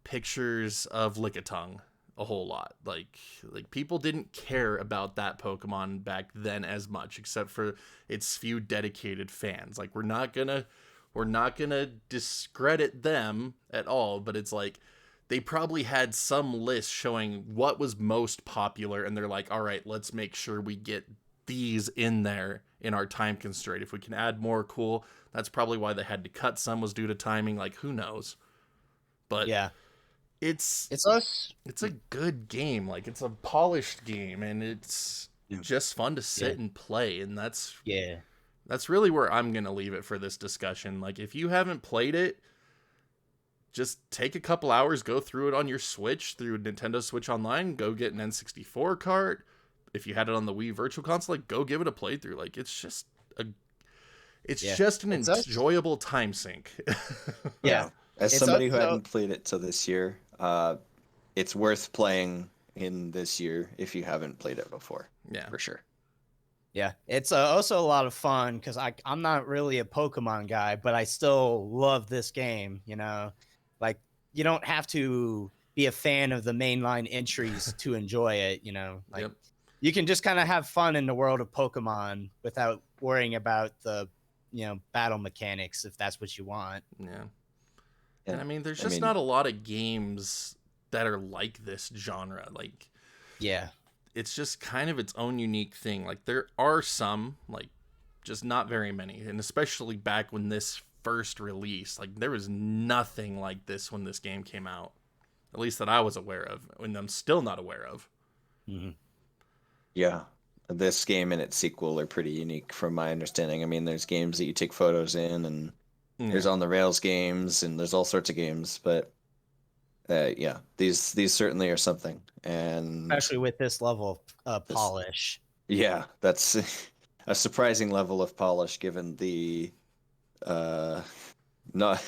pictures of Lickitung a whole lot. Like people didn't care about that Pokemon back then as much, except for its few dedicated fans. Like, we're not gonna discredit them at all, but it's like they probably had some list showing what was most popular, and they're like, all right, let's make sure we get these in there in our time constraint. If we can add more, cool. That's probably why they had to cut some, was due to timing. Like, who knows? But yeah, it's us. It's a good game. Like, it's a polished game, and it's just fun to sit and play. And that's really where I'm gonna leave it for this discussion. Like, if you haven't played it, just take a couple hours, go through it on your Switch through Nintendo Switch Online. Go get an N64 cart. If you had it on the Wii Virtual Console, like, go give it a playthrough. Like, it's just an enjoyable time sink. Yeah. As somebody who hadn't played it till this year, it's worth playing in this year if you haven't played it before. Yeah, for sure. Yeah, it's also a lot of fun because I'm not really a Pokemon guy, but I still love this game. You know, like, you don't have to be a fan of the mainline entries to enjoy it. You know, like you can just kind of have fun in the world of Pokemon without worrying about the battle mechanics if that's what you want. Yeah. And I mean, there's just not a lot of games that are like this genre. Like, it's just kind of its own unique thing. Like, there are some, like, just not very many. And especially back when this first released, like, there was nothing like this when this game came out. At least that I was aware of, and I'm still not aware of. Mm-hmm. Yeah. This game and its sequel are pretty unique from my understanding. I mean, there's games that you take photos in, and there's on the rails games, and there's all sorts of games, but these certainly are something, and especially with this level of polish. Yeah, that's a surprising level of polish given the not.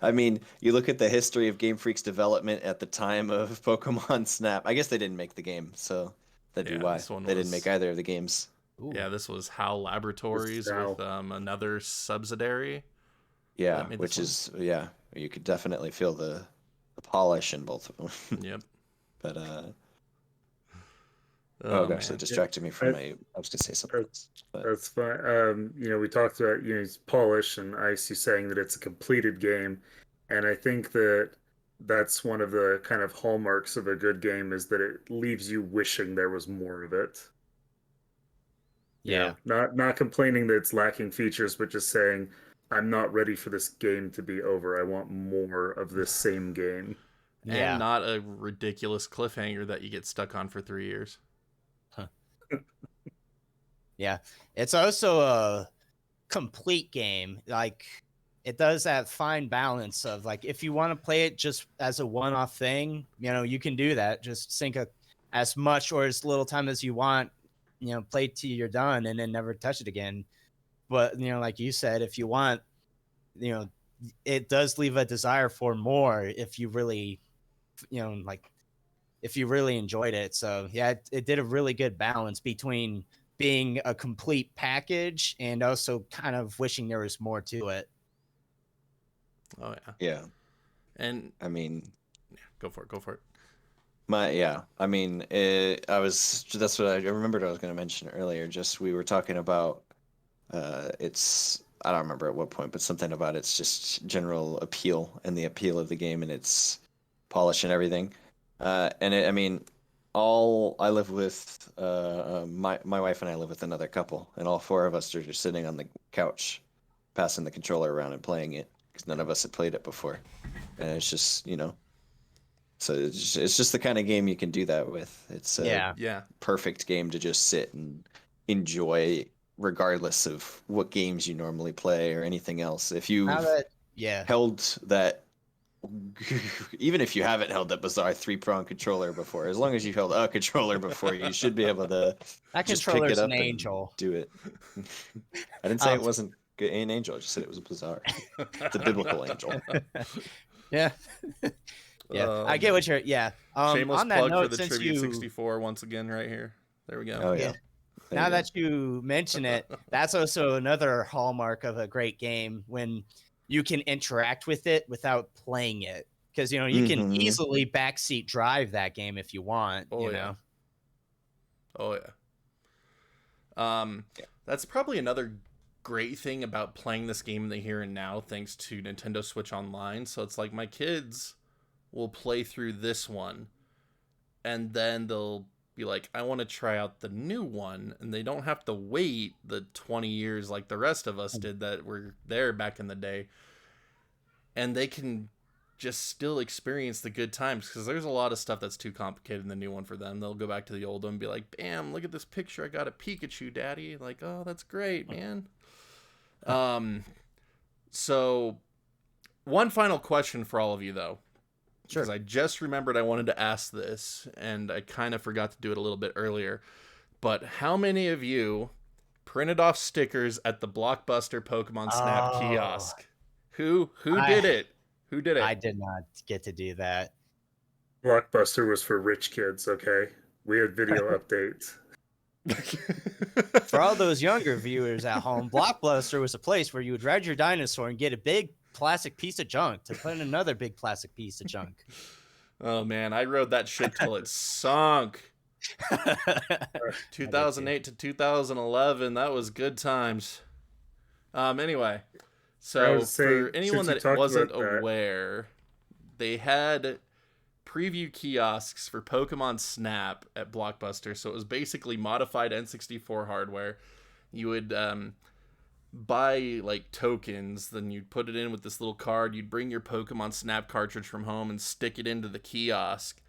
I mean, you look at the history of Game Freak's development at the time of Pokemon Snap. I guess they didn't make the game, so that'd be why they didn't make either of the games. Ooh. Yeah, this was HAL Laboratories with another subsidiary. Yeah, which is you could definitely feel the polish in both of them. Yep. But gosh, that distracted me from I was gonna say something. That's fine. We talked about it's polish, and Ice, you saying that it's a completed game, and I think that's one of the kind of hallmarks of a good game, is that it leaves you wishing there was more of it. Yeah. Not complaining that it's lacking features, but just saying, I'm not ready for this game to be over. I want more of this same game. And not a ridiculous cliffhanger that you get stuck on for 3 years. Huh. Yeah. It's also a complete game. Like, it does that fine balance of, like, if you want to play it just as a one-off thing, you can do that. Just sink as much or as little time as you want, play till you're done and then never touch it again. But, like you said, if you want, it does leave a desire for more if you really, if you really enjoyed it. So, yeah, it did a really good balance between being a complete package and also kind of wishing there was more to it. Oh, yeah. Yeah. And, I mean... Go for it. I mean, that's what I remembered I was going to mention earlier. Just, we were talking about I don't remember at what point, but something about its just general appeal and the appeal of the game and its polish and everything. I live with my wife and I live with another couple, and all four of us are just sitting on the couch, passing the controller around and playing it because none of us had played it before, and it's just So it's just the kind of game you can do that with. It's a perfect game to just sit and enjoy, regardless of what games you normally play or anything else. If you held that, even if you haven't held that bizarre 3-prong controller before, as long as you've held a controller before, you should be able to just pick it up and do it. I didn't say it wasn't an angel. I just said it was a bizarre. It's a biblical angel. Yeah. I get what you're. Shameless on that plug note, for the Tribute 64 once again right here. There we go. Oh yeah. Now that you mention it, that's also another hallmark of a great game when you can interact with it without playing it, because you can easily backseat drive that game if you want. Oh yeah. That's probably another great thing about playing this game in the here and now, thanks to Nintendo Switch Online. So it's like my kids will play through this one, and then they'll be like, I want to try out the new one, and they don't have to wait the 20 years like the rest of us did that were there back in the day, and they can just still experience the good times, because there's a lot of stuff that's too complicated in the new one for them. They'll go back to the old one and be like, bam, look at this picture, I got a Pikachu, daddy. Like, oh, that's great, man. So one final question for all of you, though. Sure. Because I just remembered I wanted to ask this, and I kind of forgot to do it a little bit earlier. But how many of you printed off stickers at the Blockbuster Pokemon Snap kiosk? Who did it? Who did it? I did not get to do that. Blockbuster was for rich kids, okay? We had video updates. For all those younger viewers at home, Blockbuster was a place where you would ride your dinosaur and get a big plastic piece of junk to put in another big plastic piece of junk. Oh man, I rode that shit till it sunk. 2008 to 2011, that was good times. Anyway, so for anyone that wasn't aware, they had preview kiosks for Pokemon Snap at Blockbuster. So it was basically modified N64 hardware. You would buy like tokens, then you'd put it in with this little card. You'd bring your Pokemon Snap cartridge from home and stick it into the kiosk,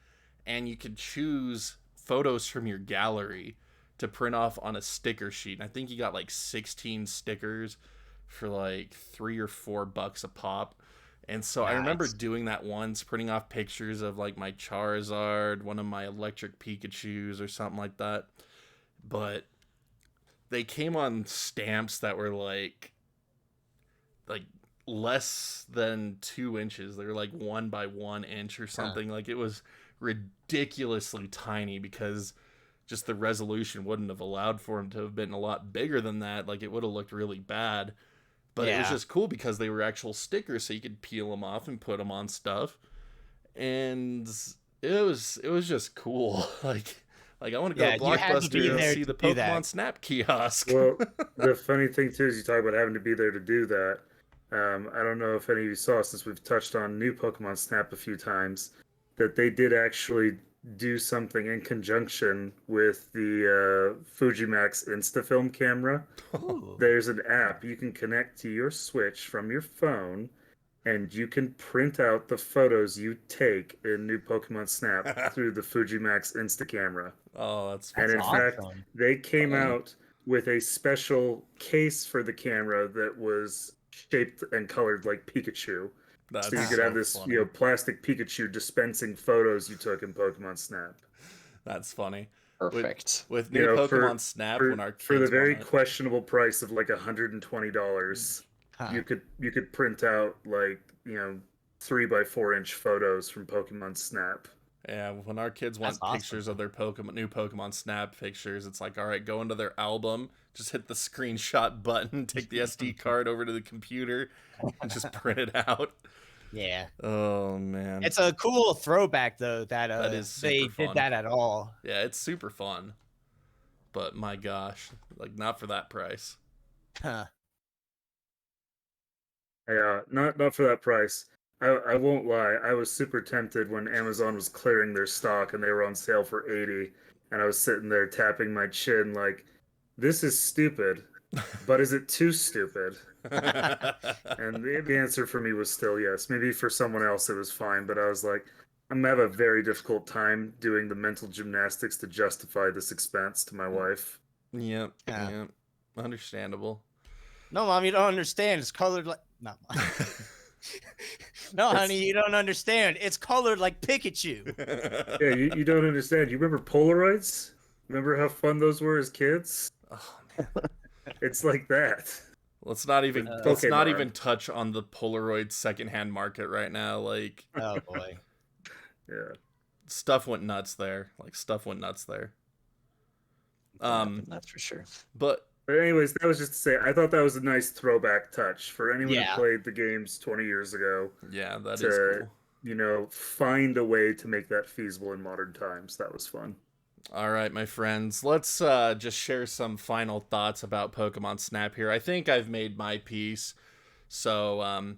and you could choose photos from your gallery to print off on a sticker sheet. And I think you got like 16 stickers for like $3 or $4 a pop. And so I remember doing that once, printing off pictures of like my Charizard, one of my electric Pikachus or something like that. But they came on stamps that were like less than 2 inches. They were like 1 by 1 inch or something. Like, it was ridiculously tiny, because just the resolution wouldn't have allowed for them to have been a lot bigger than that. Like, it would have looked really bad. But it was just cool because they were actual stickers, so you could peel them off and put them on stuff. And it was just cool. Like I want to go to Blockbuster and see the Pokemon Snap kiosk. Well, the funny thing too is you talk about having to be there to do that. I don't know if any of you saw, since we've touched on new Pokemon Snap a few times, that they did actually do something in conjunction with the Fujimax Instafilm camera. There's an app you can connect to your Switch from your phone, and you can print out the photos you take in new Pokemon Snap through the Fujimax Insta camera. Oh, that's and in awesome. fact, they came out with a special case for the camera that was shaped and colored like Pikachu. So you could have this, funny. Plastic Pikachu dispensing photos you took in Pokemon Snap. That's funny. Perfect. With new Pokemon Snap, when our kids for the very questionable price of like $120, you could print out like 3 by 4 inch photos from Pokemon Snap. Yeah, when our kids want pictures of their new Pokemon Snap pictures, it's like, all right, go into their album, just hit the screenshot button, take the SD card over to the computer, and just print it out. Yeah. Oh man. It's a cool throwback though that is they did that at all. Yeah, it's super fun. But my gosh, like, not for that price. Huh. Yeah, not for that price. I won't lie. I was super tempted when Amazon was clearing their stock and they were on sale for $80, and I was sitting there tapping my chin like, this is stupid, but is it too stupid? And the answer for me was still yes. Maybe for someone else it was fine, but I was like, I'm gonna have a very difficult time doing the mental gymnastics to justify this expense to my wife. Yep. Yeah. Yep. Understandable. No, Mom, you don't understand. It's colored like no. No, honey, you don't understand. It's colored like Pikachu. Yeah, you don't understand. You remember Polaroids? Remember how fun those were as kids? Oh man. It's like that. Let's not even Pokemon. touch on the Polaroid secondhand market right now. Like, Oh boy. Yeah. stuff went nuts there. That's for sure. But But anyways, that was just to say, I thought that was a nice throwback touch for anyone Yeah. who played the games 20 years ago. yeah, that is To, cool. find a way to make that feasible in modern times. That was fun. All right, my friends, let's just share some final thoughts about Pokemon Snap here. I think I've made my piece, so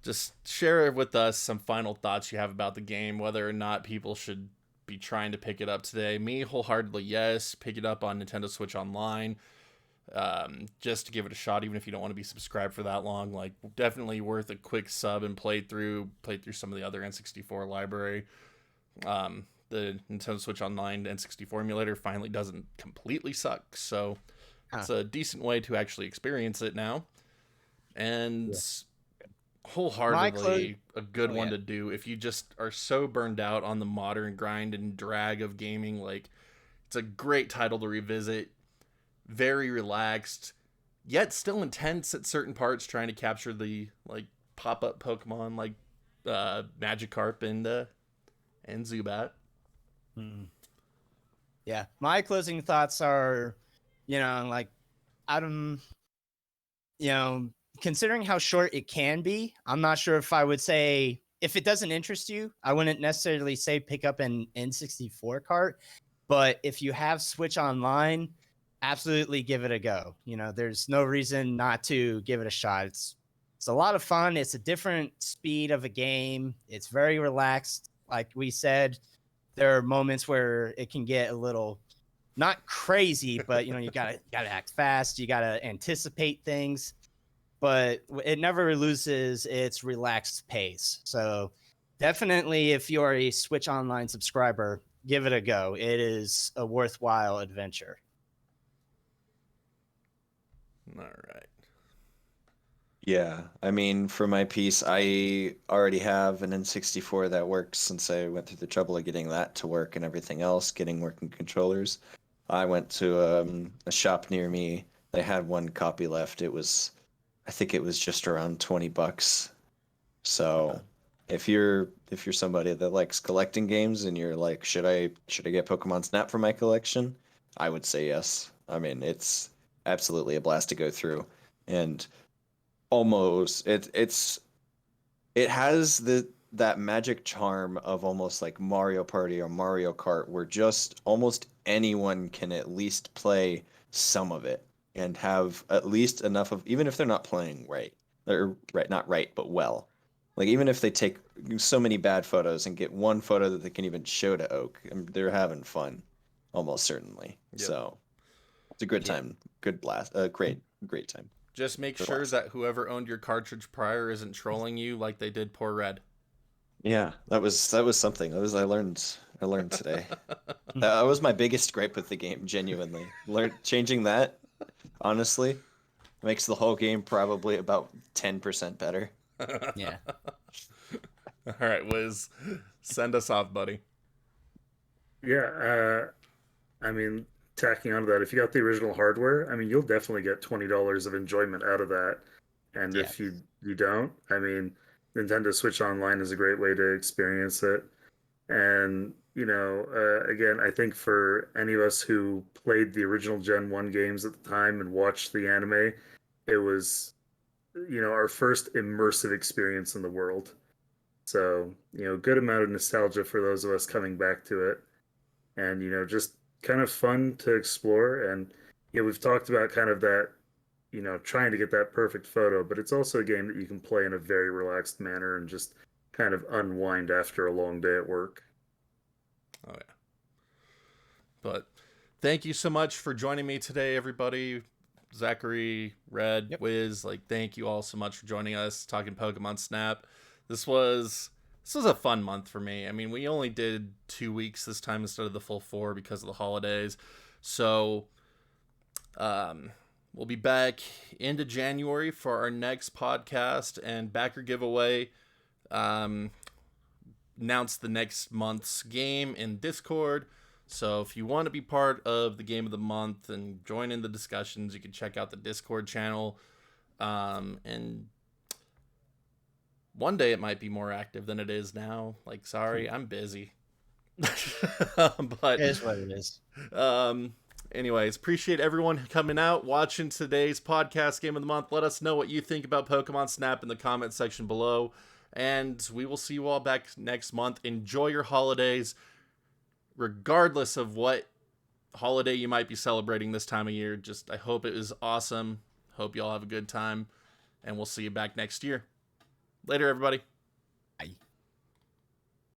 just share with us some final thoughts you have about the game, whether or not people should be trying to pick it up today. Me, wholeheartedly, yes. Pick it up on Nintendo Switch Online, just to give it a shot, even if you don't want to be subscribed for that long. Like, definitely worth a quick sub and play through some of the other N64 library. The Nintendo Switch Online N64 emulator finally doesn't completely suck, so it's a decent way to actually experience it now, and wholeheartedly a good one to do if you just are so burned out on the modern grind and drag of gaming. Like, it's a great title to revisit, very relaxed, yet still intense at certain parts, trying to capture the like pop-up Pokemon like Magikarp and Zubat. Yeah, my closing thoughts are, like, considering how short it can be, I'm not sure if I would say, if it doesn't interest you, I wouldn't necessarily say pick up an N64 cart. But if you have Switch Online, absolutely give it a go. There's no reason not to give it a shot. It's a lot of fun. It's a different speed of a game. It's very relaxed. Like we said, there are moments where it can get a little not crazy, but you gotta act fast. You gotta anticipate things, but it never loses its relaxed pace. So definitely, if you're a Switch Online subscriber, give it a go. It is a worthwhile adventure. All right. Yeah, I mean, for my piece, I already have an N64 that works since I went through the trouble of getting that to work and everything else, getting working controllers. I went to a shop near me. They had one copy left. I think it was just around $20. So if you're somebody that likes collecting games and you're like, should I get Pokemon Snap for my collection? I would say yes. I mean, it's absolutely a blast to go through, and almost it has that magic charm of almost like Mario Party or Mario Kart, where just almost anyone can at least play some of it and have at least enough of, even if they're not playing right, or not right, but well. Like, even if they take so many bad photos and get one photo that they can even show to Oak, and they're having fun, almost certainly. Yep. So it's a good time, good blast, great time. Just make sure that whoever owned your cartridge prior isn't trolling you like they did poor Red. Yeah, that was something. I learned today. That was my biggest gripe with the game, genuinely. Changing that, honestly, makes the whole game probably about 10% better. Yeah. All right, Wiz, send us off, buddy. Yeah, I mean, tacking onto that, if you got the original hardware, I mean, you'll definitely get $20 of enjoyment out of that. And if you don't, I mean, Nintendo Switch Online is a great way to experience it. And, again, I think for any of us who played the original Gen 1 games at the time and watched the anime, it was, our first immersive experience in the world. So, good amount of nostalgia for those of us coming back to it. And, just kind of fun to explore. And, we've talked about kind of that, trying to get that perfect photo, but it's also a game that you can play in a very relaxed manner and just kind of unwind after a long day at work. Oh, yeah. But thank you so much for joining me today, everybody. Zachary, Red, Wiz, thank you all so much for joining us, talking Pokemon Snap. This was this was a fun month for me. I mean, we only did 2 weeks this time instead of the full 4 because of the holidays. So, we'll be back into January for our next podcast and backer giveaway. Announce the next month's game in Discord. So if you want to be part of the game of the month and join in the discussions, you can check out the Discord channel. And one day it might be more active than it is now. Like, sorry, I'm busy. But It is what it is. Anyways, appreciate everyone coming out, watching today's podcast game of the month. Let us know what you think about Pokemon Snap in the comment section below. And we will see you all back next month. Enjoy your holidays, regardless of what holiday you might be celebrating this time of year. Just, I hope it is awesome. Hope you all have a good time. And we'll see you back next year. Later, everybody.